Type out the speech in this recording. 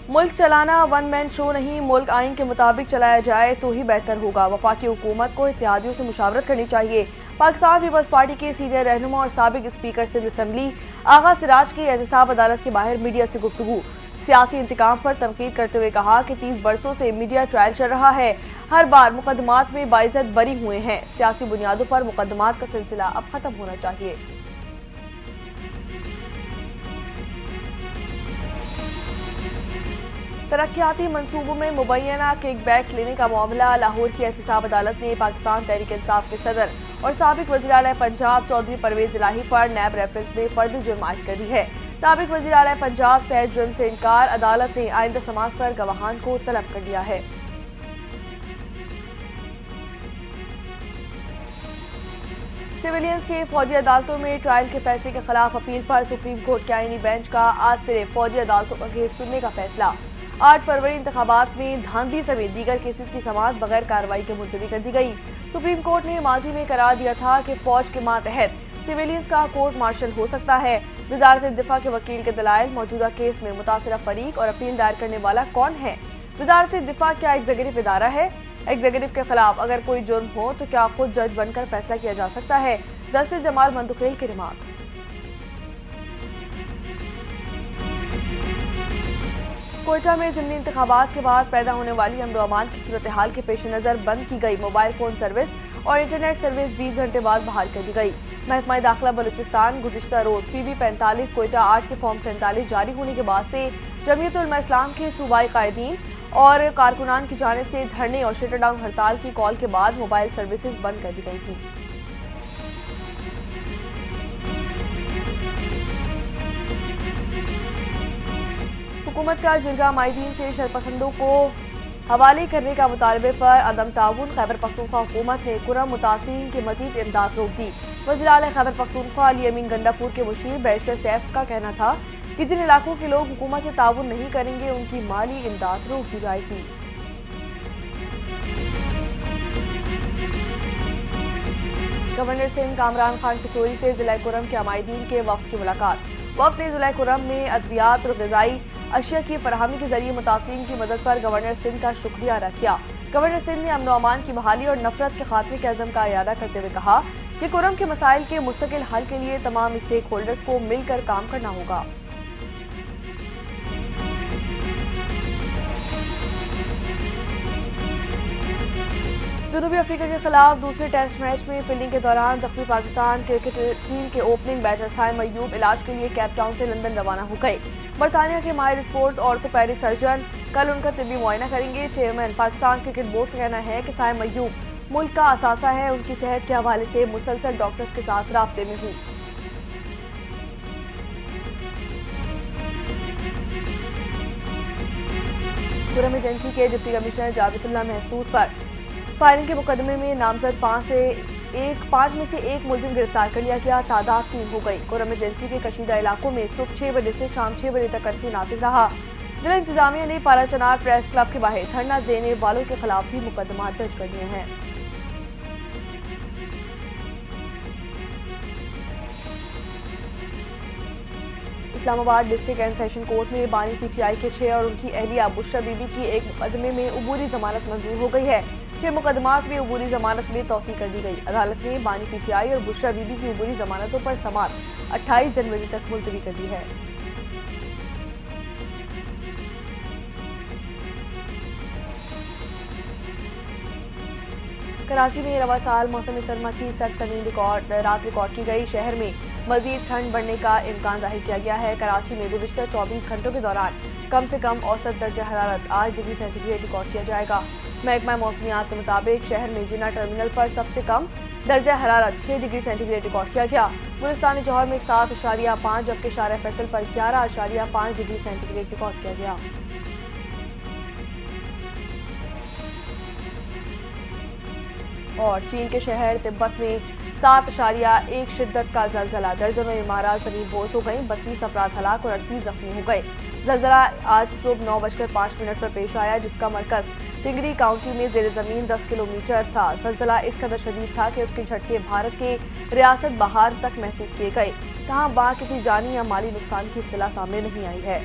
मुल्क चलाना one man show नहीं, मुल्क आइन के मुताबिक चलाया जाए तो ही बेहतर होगा। वफाकी हुकूमत को इत्तेहादियों से मुशावरत करनी चाहिए। पाकिस्तान पीपल्स पार्टी के सीनियर रहनुमा और साबिक स्पीकर सिंध असम्बली आगा सिराज की एहतसाब अदालत के बाहर मीडिया से गुफ्तगू। सियासी इंतकाम पर तनकीद करते हुए कहा कि 30 बरसों से मीडिया ट्रायल चल रहा है, हर बार मुकदमात में बाइज्जत बरी हुए हैं। सियासी बुनियादों पर मुकदमात का सिलसिला अब खत्म होना चाहिए। तरक्याती मंसूबों में मुबैना किकबैक लेने का मामला। लाहौर की एहतसाब अदालत ने पाकिस्तान तहरीक इंसाफ के सदर और साबिक वज़ीर आला पंजाब चौधरी परवेज इलाही पर नैब रेफरेंस में फर्द जुर्म आयद कर दी है। साबिक वज़ीर आला पंजाब से जुर्म से इनकार, अदालत ने आइंदा समाअत पर गवाहान को तलब कर दिया है। सिविलियंस के फौजी अदालतों में ट्रायल के फैसले के खिलाफ अपील पर सुप्रीम कोर्ट के आईनी बेंच का आज से फौजी अदालतों का केस सुनने का फैसला। 8 फरवरी इंतखाबात में धांधली समेत दीगर केसेस की समाअत बगैर कार्रवाई के मुलतवी कर दी गई। सुप्रीम कोर्ट ने माजी में करार दिया था कि फौज के मातहत सिविलियंस का कोर्ट मार्शल हो सकता है। वजारत दिफा के वकील के दलाइल, मौजूदा केस में मुतासिरा फरीक और अपील दायर करने वाला कौन है? वजारत दिफा क्या एग्जीक्यूटिव इदारा है? एग्जीक्यूटिव के खिलाफ अगर कोई जुर्म हो तो क्या खुद जज बनकर फैसला किया जा सकता है? जस्टिस जमाल मंदुखेल के रिमार्क्स। कोयटा में ज़िमनी इंतखाबात के बाद पैदा होने वाली अमन अमान की सूरत हाल के पेश नज़र बंद की गई मोबाइल फ़ोन सर्विस और इंटरनेट सर्विस 20 घंटे बाद बहाल कर दी गई। महकमा दाखिला बलूचिस्तान गुज़िश्ता रोज़ PB 45 कोयटा 8 के फॉर्म 47 जारी होने के बाद से जमीयत उलमा इस्लाम के सूबाई कायदीन और कारकुनान की जानिब से धरने और शटर डाउन हड़ताल की कॉल के बाद मोबाइल सर्विसेज बंद कर दी गई थी। हुकूमत का जिरगा माहिदीन से शरपसंदों को हवाले करने का मुतालबे पर अदम ताउन। खैबर पख्तूनख्वा हुकूमत ने कुरम मुतासिरीन की मजीद इमदाद रोक दी। वज़ीर आला खैबर पख्तूनख्वा अली अमीन गंडापुर के मुशीर बैरिस्टर सैफ का कहना था कि जिन इलाकों के लोग हुकूमत से ताउन नहीं करेंगे उनकी माली इमदाद रोक दी जाएगी। गवर्नर सिंध कामरान खान किशोरी से ज़िला कुरम के अमायदीन के वफ़द की मुलाकात। वफ़द ने ज़िला कुरम में अद्वियात और ग़िज़ाई अशिया की फराहमी के जरिए मुतासिरीन की मदद पर गवर्नर सिंध का शुक्रिया अदा किया। गवर्नर सिंध ने अमन अमान की बहाली और नफरत के खात्मे के अज़म का इरादा करते हुए कहा कि कुरम के मसाइल के मुस्तकिल हल के लिए तमाम स्टेक होल्डर्स को मिलकर काम करना होगा। जनूबी अफ्रीका के खिलाफ दूसरे टेस्ट मैच में फील्डिंग के दौरान जख्मी पाकिस्तान क्रिकेट टीम के ओपनिंग बैटर साइम अय्यूब इलाज के लिए केप टाउन से लंदन रवाना हो गए। बरतानिया के माहिर स्पोर्ट्स ऑर्थोपेडिक सर्जन कल उनका तिब्बी मुआयना करेंगे। चेयरमैन पाकिस्तान क्रिकेट बोर्ड का कहना है कि साइम अय्यूब मुल्क का असासा है, उनकी सेहत के हवाले से मुसलसल डॉक्टर्स के साथ राब्ते में हूँ। कुरम एजेंसी के डिप्टी कमिश्नर जावेदुल्लाह महसूद पर फायरिंग के मुकदमे में नामजद 5 में से एक मुलजिम गिरफ्तार कर लिया गया। तादाद 3 हो गई। कुरम एजेंसी के कशीदा इलाकों में सुबह 6 बजे से शाम 6 बजे तक कर्फ्यू नाफिज रहा। जिला इंतजामिया ने पारा चनार प्रेस क्लब के बाहर धरना देने वालों के खिलाफ भी मुकदमा दर्ज कर दिए हैं। Islamabad district and session court में बानी PTI के 6 और उनकी अहलिया बुशरा बीबी की एक मुकदमे में उबूरी जमानत मंजूर हो गई है। 6 मुकदमात में उबूरी जमानत में तौसी कर दी गई। अदालत ने बानी PTI और बुशरा बीबी की उबूरी जमानतों पर समाअत 28 जनवरी तक मुलतवी कर दी है। कराची में रवा साल मौसम सरमा की सख्त तरीन रात रिकॉर्ड की गई। शहर में मजीद ठंड बढ़ने का इम्कान जाहिर किया गया है। कराची में गुज़िश्ता 24 घंटों के दौरान कम से कम औसत दर्जा हरारत 8 डिग्री सेंटीग्रेड रिकॉर्ड किया जाएगा। महकमा मौसमियात के मुताबिक शहर में जिन्ना टर्मिनल पर सबसे कम दर्जा हरारत 6 डिग्री सेंटीग्रेड रिकॉर्ड किया गया। गुलिस्तान जौहर में 7.5 जबकि शारा फैसल पर 11.5 डिग्री सेंटीग्रेड रिकॉर्ड किया गया। और चीन के शहर तिब्बत में 7.1 शिद्दत का जलजला। दर्जनों इमारत जमीन बोझ हो गई। 32 अफराद हलाक और 38 जख्मी हो गए। जलजला आज सुबह 9:05 पर पेश आया, जिसका मरकज टिंगरी काउंटी में जेर जमीन 10 किलोमीटर था। जलजला इस कदर शदीद था कि उसके झटके भारत के रियासत बहार तक महसूस किए गए। तहाँ वहाँ किसी जानी या माली नुकसान की इत्तला सामने नहीं आई है।